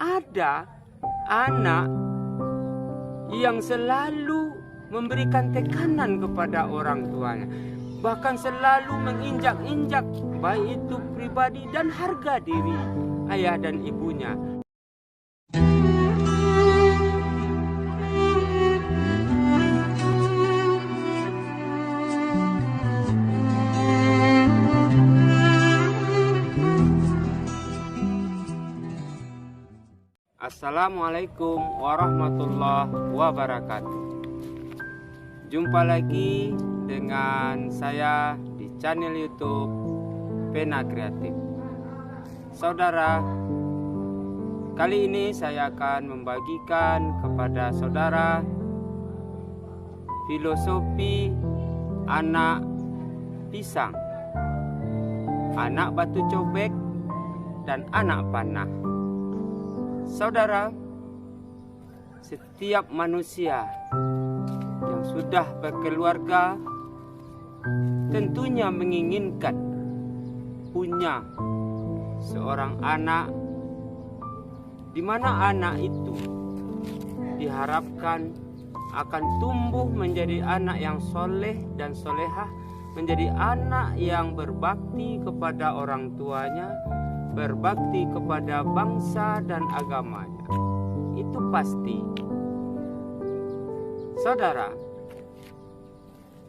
ada anak yang selalu memberikan tekanan kepada orang tuanya, bahkan selalu menginjak-injak baik itu pribadi dan harga diri ayah dan ibunya. Assalamualaikum warahmatullahi wabarakatuh. Jumpa lagi dengan saya di channel YouTube Pena Kreatif. Saudara, kali ini saya akan membagikan kepada saudara filosofi anak pisang, anak batu cobek, dan anak panah. Saudara, setiap manusia yang sudah berkeluarga tentunya menginginkan punya seorang anak, di mana anak itu diharapkan akan tumbuh menjadi anak yang soleh dan solehah, menjadi anak yang berbakti kepada orang tuanya, berbakti kepada bangsa dan agamanya. Itu pasti. Saudara,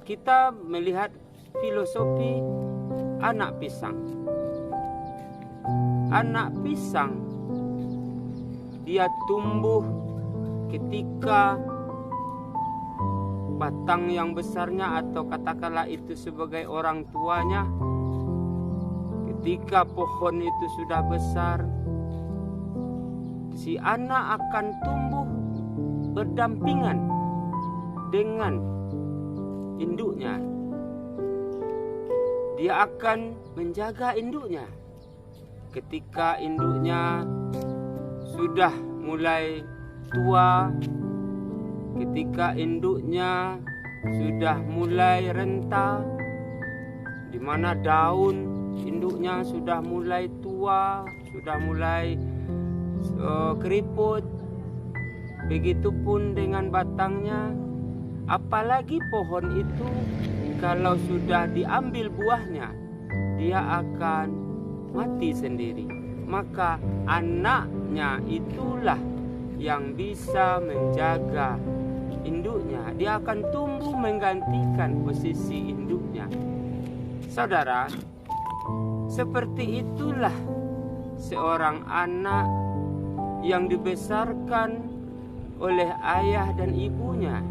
kita melihat filosofi anak pisang. Anak pisang dia tumbuh ketika batang yang besarnya, atau katakanlah itu sebagai orang tuanya. Ketika pohon itu sudah besar, si anak akan tumbuh berdampingan dengan induknya. Dia akan menjaga induknya. Ketika induknya sudah mulai tua, ketika induknya sudah mulai renta, di mana daun induknya sudah mulai tua, sudah mulai keriput. Begitupun dengan batangnya. Apalagi pohon itu kalau sudah diambil buahnya, dia akan mati sendiri. Maka anaknya itulah yang bisa menjaga induknya. Dia akan tumbuh menggantikan posisi induknya. Saudara, seperti itulah seorang anak yang dibesarkan oleh ayah dan ibunya,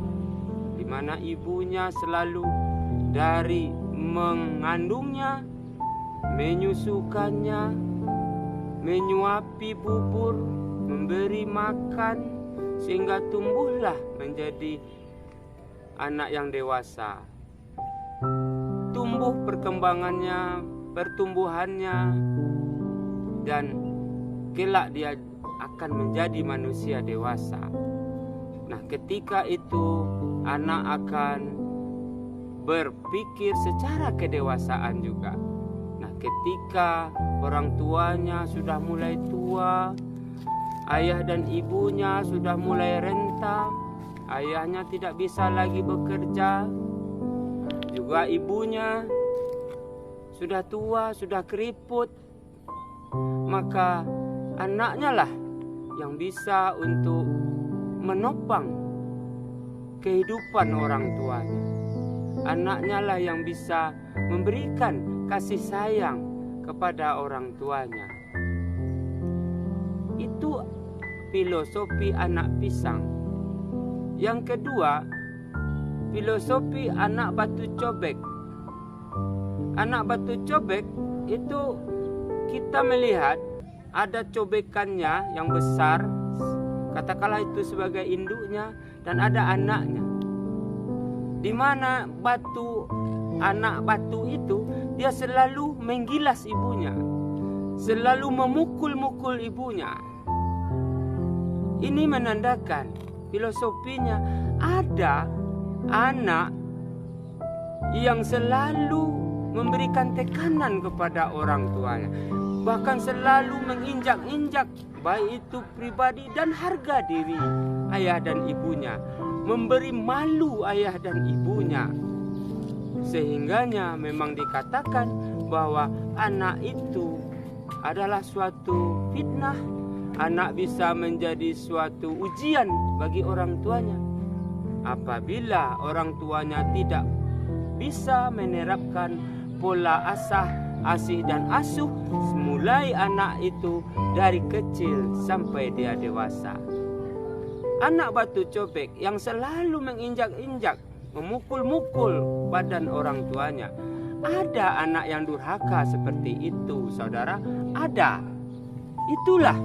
di mana ibunya selalu dari mengandungnya, menyusukannya, menyuapi bubur, memberi makan, sehingga tumbuhlah menjadi anak yang dewasa. Tumbuh pertumbuhannya, dan kelak dia akan menjadi manusia dewasa. Nah, ketika itu anak akan berpikir secara kedewasaan juga. Nah, ketika orang tuanya sudah mulai tua, ayah dan ibunya sudah mulai renta, ayahnya tidak bisa lagi bekerja, juga ibunya sudah tua, sudah keriput, maka anaknya lah yang bisa untuk menopang kehidupan orang tuanya. Anaknya lah yang bisa memberikan kasih sayang kepada orang tuanya. Itu filosofi anak pisang. Yang kedua, filosofi anak batu cobek. Anak batu cobek itu kita melihat ada cobekannya yang besar, katakanlah itu sebagai induknya, dan ada anaknya. Di mana anak batu itu dia selalu menggilas ibunya, selalu memukul-mukul ibunya. Ini menandakan filosofinya ada anak yang selalu memberikan tekanan kepada orang tuanya, bahkan selalu menginjak-injak baik itu pribadi dan harga diri ayah dan ibunya, memberi malu ayah dan ibunya. Sehingganya memang dikatakan bahwa anak itu adalah suatu fitnah. Anak bisa menjadi suatu ujian bagi orang tuanya. Apabila orang tuanya tidak bisa menerapkan pola asih dan asuh mulai anak itu dari kecil sampai dia dewasa. Anak batu cobek yang selalu menginjak-injak, memukul-mukul badan orang tuanya. Ada anak yang durhaka seperti itu, saudara. Ada. Itulah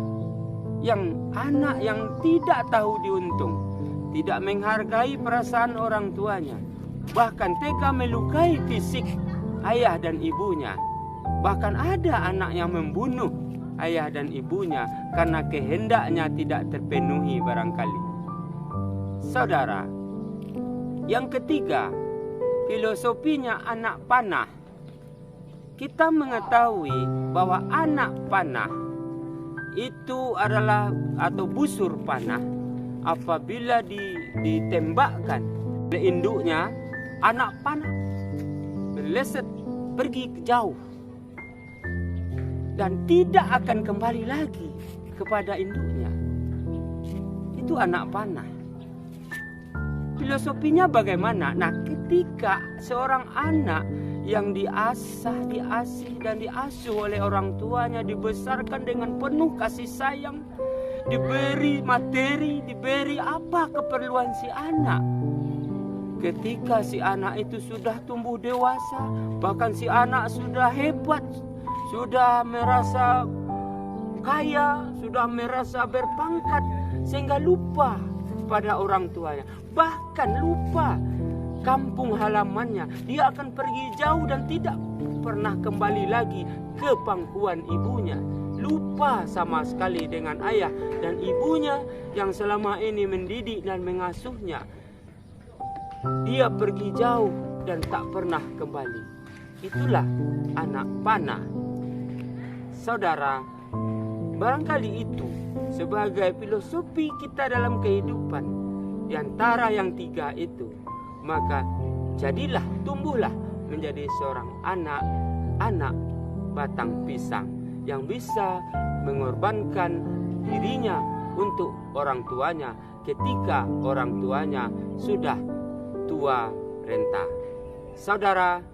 yang anak yang tidak tahu diuntung, tidak menghargai perasaan orang tuanya, bahkan tega melukai fisik ayah dan ibunya. Bahkan ada anak yang membunuh ayah dan ibunya karena kehendaknya tidak terpenuhi barangkali. Saudara, yang ketiga, filosofinya anak panah. Kita mengetahui bahwa anak panah itu adalah atau busur panah apabila ditembakkan oleh induknya, anak panah meleset pergi jauh dan tidak akan kembali lagi kepada induknya. Itu anak panah. Filosofinya bagaimana? Nah, ketika seorang anak yang diasah, diasih dan diasuh oleh orang tuanya, dibesarkan dengan penuh kasih sayang, diberi materi, diberi apa keperluan si anak. Ketika si anak itu sudah tumbuh dewasa, bahkan si anak sudah hebat, sudah merasa kaya, sudah merasa berpangkat, sehingga lupa pada orang tuanya, bahkan lupa kampung halamannya. Dia akan pergi jauh dan tidak pernah kembali lagi ke pangkuan ibunya. Lupa sama sekali dengan ayah dan ibunya yang selama ini mendidik dan mengasuhnya. Dia pergi jauh dan tak pernah kembali. Itulah anak panah. Saudara, barangkali itu sebagai filosofi kita dalam kehidupan di antara yang tiga itu. Maka jadilah, tumbuhlah menjadi seorang anak batang pisang yang bisa mengorbankan dirinya untuk orang tuanya ketika orang tuanya sudah tua renta. Saudara,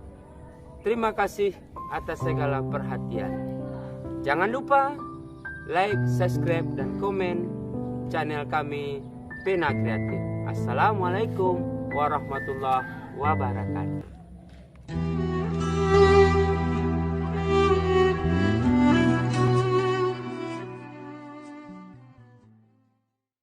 terima kasih atas segala perhatian. Jangan lupa like, subscribe, dan komen channel kami Pena Kreatif. Assalamualaikum warahmatullahi wabarakatuh.